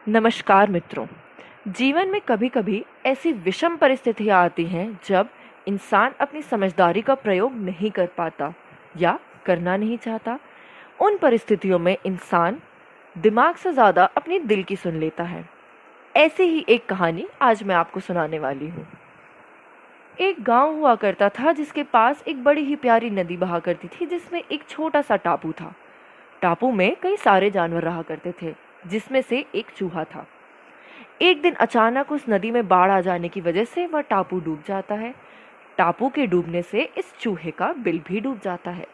नमस्कार मित्रों। जीवन में कभी-कभी ऐसी विषम परिस्थितियां आती हैं जब इंसान अपनी समझदारी का प्रयोग नहीं कर पाता या करना नहीं चाहता। उन परिस्थितियों में इंसान दिमाग से ज़्यादा अपनी दिल की सुन लेता है। ऐसी ही एक कहानी आज मैं आपको सुनाने वाली हूँ। एक गांव हुआ करता था जिसके पास एक बड़ी ही प्यारी नदी बहा करती थी, जिसमें एक छोटा सा टापू था। टापू में कई सारे जानवर रहा करते थे, जिसमें से एक चूहा था। एक दिन अचानक उस नदी में बाढ़ आ जाने की वजह से वह टापू डूब जाता है। टापू के डूबने से इस चूहे का बिल भी डूब जाता है।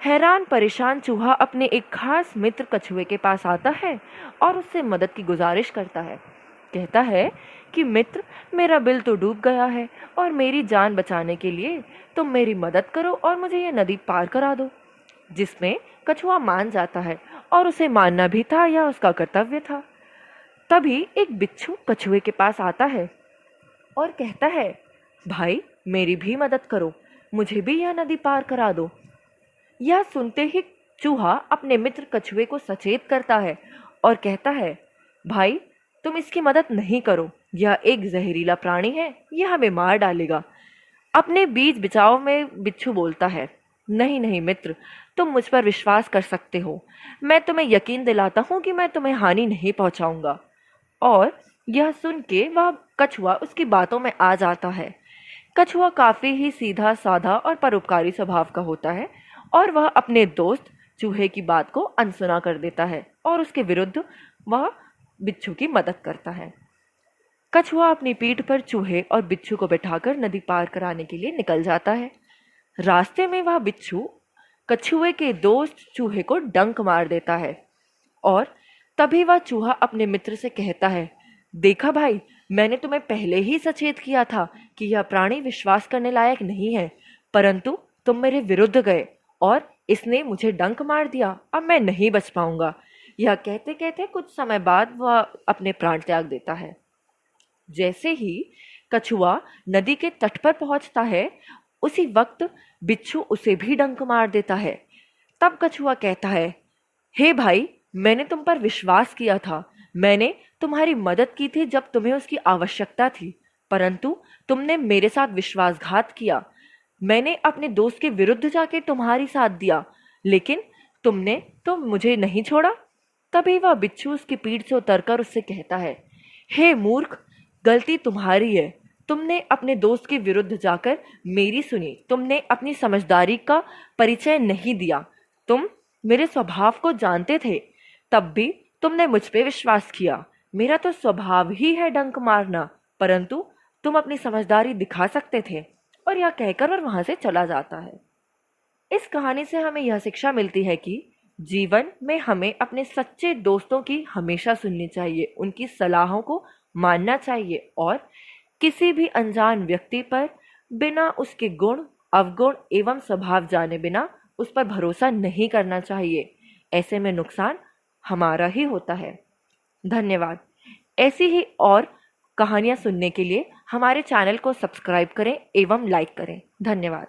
हैरान परेशान चूहा अपने एक खास मित्र कछुए के पास आता है और उससे मदद की गुजारिश करता है। कहता है कि मित्र, मेरा बिल तो डूब गया है और मेरी जान बचाने के लिए तुम मेरी मदद करो और मुझे यह नदी पार करा दो। जिसमें कछुआ मान जाता है और उसे मानना भी था, यह उसका कर्तव्य था। तभी एक बिच्छू कछुए के पास आता है और कहता है, भाई मेरी भी मदद करो, मुझे भी यह नदी पार करा दो। यह सुनते ही चूहा अपने मित्र कछुए को सचेत करता है और कहता है, भाई तुम इसकी मदद नहीं करो, यह एक जहरीला प्राणी है, यह हमें मार डालेगा। अपने बीच बिचाव में बिच्छू बोलता है, नहीं नहीं मित्र, तुम मुझ पर विश्वास कर सकते हो। मैं तुम्हें यकीन दिलाता हूँ कि मैं तुम्हें हानि नहीं पहुंचाऊंगा। और यह सुन के वह कछुआ उसकी बातों में आ जाता है। कछुआ काफी ही सीधा साधा और परोपकारी स्वभाव का होता है और वह अपने दोस्त चूहे की बात को अनसुना कर देता है और उसके विरुद्ध वह बिच्छू की मदद करता है। कछुआ अपनी पीठ पर चूहे और बिच्छू को बिठाकर नदी पार कराने के लिए निकल जाता है। रास्ते में वह बिच्छू कछुए के दोस्त चूहे को डंक मार देता है और तभी वह चूहा अपने मित्र से कहता है, देखा भाई, मैंने तुम्हें पहले ही सचेत किया था कि यह प्राणी विश्वास करने लायक नहीं है, परंतु तुम मेरे विरुद्ध गए और इसने मुझे डंक मार दिया। अब मैं नहीं बच पाऊंगा। यह कहते कहते कुछ समय बाद वह अपने प्राण त्याग देता है। जैसे ही कछुआ नदी के तट पर पहुंचता है, उसी वक्त बिच्छू उसे भी डंक मार देता है। तब कछुआ कहता है, हे भाई, मैंने तुम पर विश्वास किया था, मैंने तुम्हारी मदद की थी जब तुम्हें उसकी आवश्यकता थी, परंतु तुमने मेरे साथ विश्वासघात किया। मैंने अपने दोस्त के विरुद्ध जाके तुम्हारी साथ दिया, लेकिन तुमने तो मुझे नहीं छोड़ा। तभी वह बिच्छू उसकी पीठ से उतरकर उससे कहता है, हे मूर्ख, गलती तुम्हारी है। तुमने अपने दोस्त के विरुद्ध जाकर मेरी सुनी, तुमने अपनी समझदारी का परिचय नहीं दिया। तुम मेरे स्वभाव को जानते थे, तब भी तुमने मुझ पे विश्वास किया। मेरा तो स्वभाव ही है डंक मारना, परंतु तुम अपनी समझदारी दिखा सकते थे। और यह कहकर वह वहां से चला जाता है। इस कहानी से हमें यह शिक्षा मिलती है कि जीवन में हमें अपने सच्चे दोस्तों की हमेशा सुननी चाहिए, उनकी सलाहों को मानना चाहिए और किसी भी अनजान व्यक्ति पर बिना उसके गुण, अवगुण एवं स्वभाव जाने बिना उस पर भरोसा नहीं करना चाहिए। ऐसे में नुकसान हमारा ही होता है। धन्यवाद। ऐसी ही और कहानियां सुनने के लिए हमारे चैनल को सब्सक्राइब करें एवं लाइक करें। धन्यवाद।